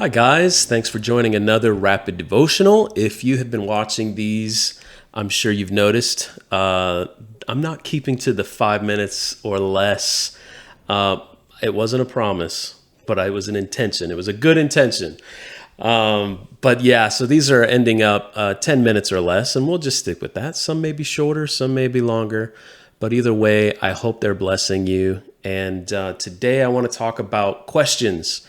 Hi, guys. Thanks for joining another Rapid Devotional. If you have been watching these, I'm sure you've noticed I'm not keeping to the 5 minutes or less. It wasn't a promise, but it was an intention. It was a good intention. But yeah, so these are ending up 10 minutes or less, and we'll just stick with that. Some may be shorter, some may be longer. But either way, I hope they're blessing you. And today I want to talk about questions.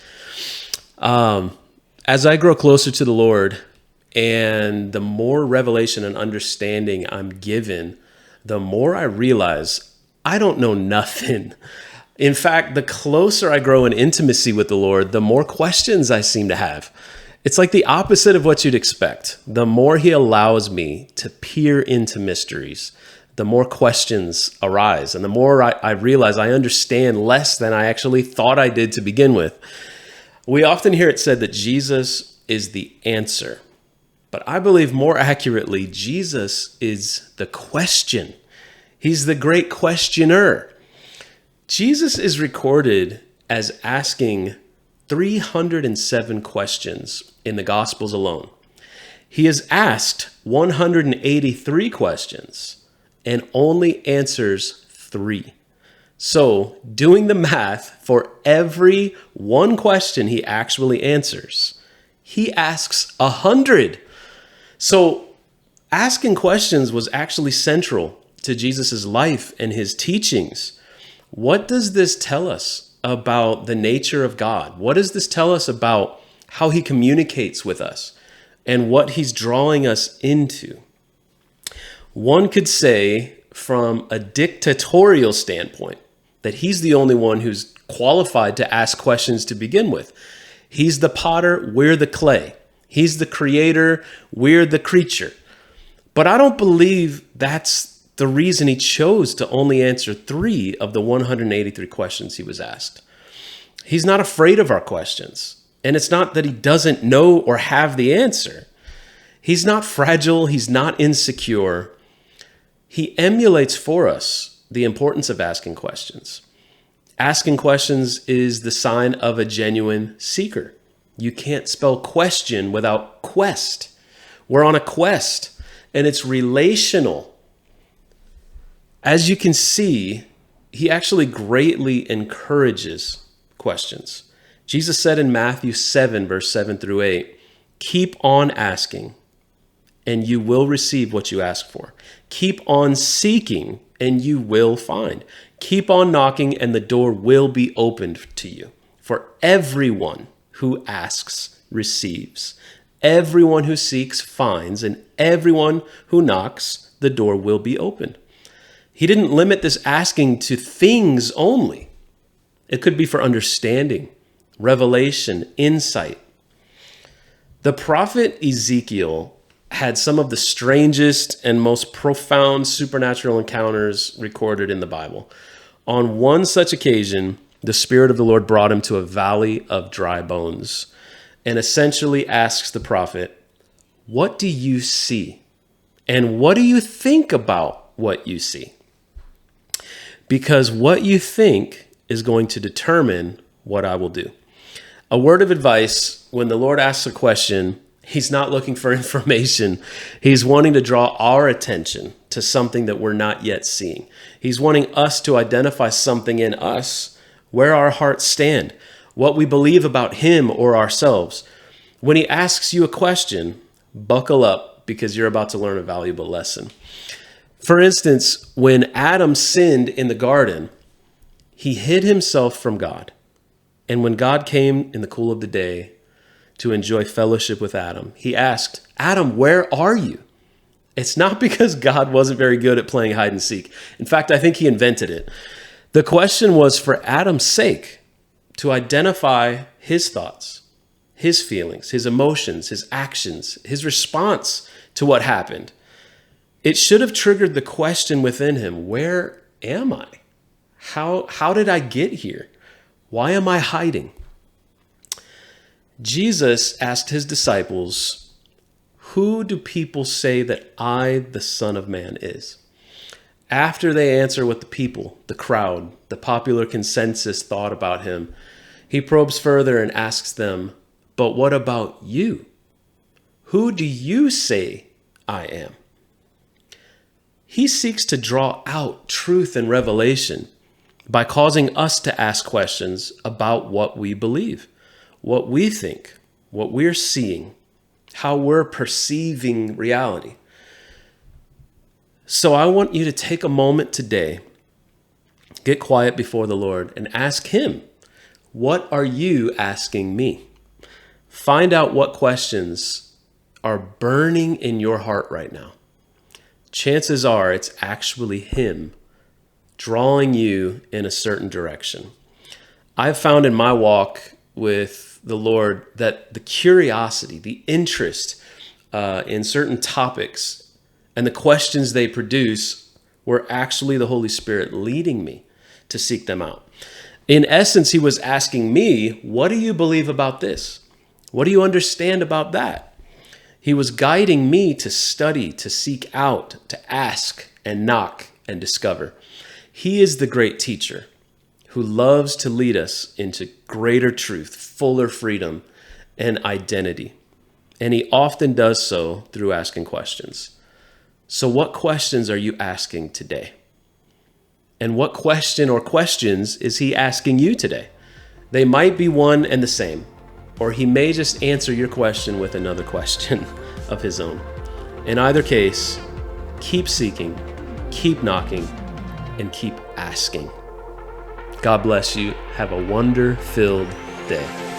As I grow closer to the Lord and the more revelation and understanding I'm given, the more I realize I don't know nothing. In fact, the closer I grow in intimacy with the Lord, the more questions I seem to have. It's like the opposite of what you'd expect. The more He allows me to peer into mysteries, the more questions arise. And the more I realize I understand less than I actually thought I did to begin with. We often hear it said that Jesus is the answer, but I believe more accurately, Jesus is the question. He's the great questioner. Jesus is recorded as asking 307 questions in the Gospels alone. He has asked 183 questions and only answers 3. So, doing the math for every one question he actually answers, he asks 100. So, asking questions was actually central to Jesus' life and his teachings. What does this tell us about the nature of God? What does this tell us about how he communicates with us and what he's drawing us into? One could say, from a dictatorial standpoint, that he's the only one who's qualified to ask questions to begin with. He's the potter, we're the clay. He's the creator, we're the creature. But I don't believe that's the reason he chose to only answer 3 of the 183 questions he was asked. He's not afraid of our questions. And it's not that he doesn't know or have the answer. He's not fragile, he's not insecure. He emulates for us the importance of asking questions. Asking questions is the sign of a genuine seeker. You can't spell question without quest. We're on a quest, and it's relational. As you can see, he actually greatly encourages questions. Jesus said in Matthew 7, verse 7 through 8, "Keep on asking, and you will receive what you ask for. Keep on seeking, and you will find. Keep on knocking, and the door will be opened to you. For everyone who asks receives. Everyone who seeks finds, and everyone who knocks, the door will be opened." He didn't limit this asking to things only. It could be for understanding, revelation, insight. The prophet Ezekiel had some of the strangest and most profound supernatural encounters recorded in the Bible. On one such occasion, the Spirit of the Lord brought him to a valley of dry bones and essentially asks the prophet, "What do you see? And what do you think about what you see?" Because what you think is going to determine what I will do. A word of advice: when the Lord asks a question, He's not looking for information. He's wanting to draw our attention to something that we're not yet seeing. He's wanting us to identify something in us, where our hearts stand, what we believe about Him or ourselves. When He asks you a question, buckle up, because you're about to learn a valuable lesson. For instance, when Adam sinned in the garden, he hid himself from God. And when God came in the cool of the day to enjoy fellowship with Adam, he asked, "Adam, where are you?" It's not because God wasn't very good at playing hide and seek. In fact, I think he invented it. The question was for Adam's sake, to identify his thoughts, his feelings, his emotions, his actions, his response to what happened. It should have triggered the question within him: where am I? How did I get here? Why am I hiding? Jesus asked his disciples, "Who do people say that I, the Son of Man, is?" After they answer what the people, the crowd, the popular consensus thought about him, he probes further and asks them, But what about you? Who do you say I am? He seeks to draw out truth and revelation by causing us to ask questions about what we believe, what we think, what we're seeing, how we're perceiving reality. So I want you to take a moment today, get quiet before the Lord, and ask Him, what are you asking me? Find out what questions are burning in your heart right now. Chances are it's actually Him drawing you in a certain direction. I've found in my walk with the Lord that the curiosity, the interest in certain topics and the questions they produce were actually the Holy Spirit leading me to seek them out. In essence, He was asking me, what do you believe about this? What do you understand about that? He was guiding me to study, to seek out, to ask and knock and discover. He is the great teacher who loves to lead us into greater truth, fuller freedom, and identity. And He often does so through asking questions. So what questions are you asking today? And what question or questions is He asking you today? They might be one and the same, or He may just answer your question with another question of His own. In either case, keep seeking, keep knocking, and keep asking. God bless you. Have a wonder-filled day.